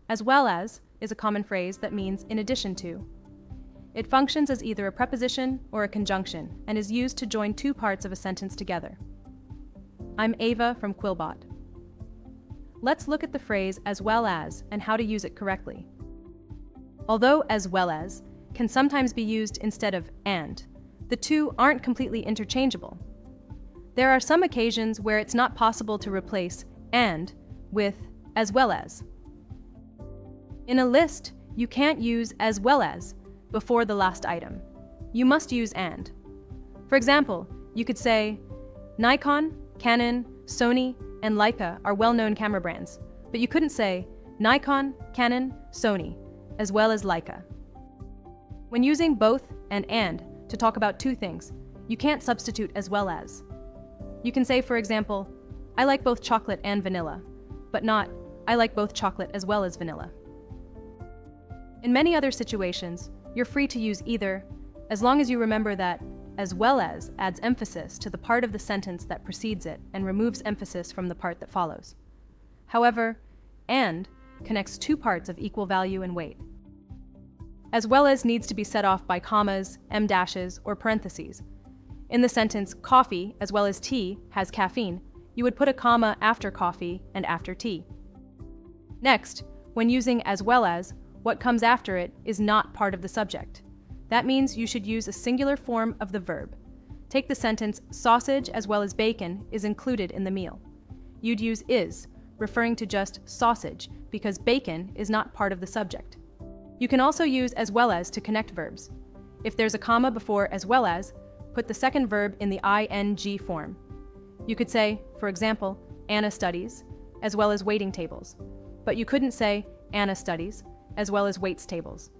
As well as is a common phrase that means in addition to. It functions as either a preposition or a conjunction and is used to join two parts of a sentence together. I'm Ava from Quillbot. Let's look at the phrase as well as and how to use it correctly. Although as well as can sometimes be used instead of and, the two aren't completely interchangeable. There are some occasions where it's not possible to replace and with as well as. In a list, you can't use as well as before the last item. You must use and. For example, you could say, Nikon, Canon, Sony, and Leica are well-known camera brands, but you couldn't say Nikon, Canon, Sony, as well as Leica. When using both and to talk about two things, you can't substitute as well as. You can say, for example, I like both chocolate and vanilla, but not, I like both chocolate as well as vanilla. In many other situations, you're free to use either, as long as you remember that as well as adds emphasis to the part of the sentence that precedes it and removes emphasis from the part that follows. However, and connects two parts of equal value and weight. As well as needs to be set off by commas, em-dashes, or parentheses. In the sentence, coffee as well as tea has caffeine, you would put a comma after coffee and after tea. Next, when using as well as, what comes after it is not part of the subject. That means you should use a singular form of the verb. Take the sentence, sausage as well as bacon is included in the meal. You'd use is, referring to just sausage, because bacon is not part of the subject. You can also use as well as to connect verbs. If there's a comma before as well as, put the second verb in the ing form. You could say, for example, Anna studies, as well as waiting tables. But you couldn't say Anna studies, as well as waits tables,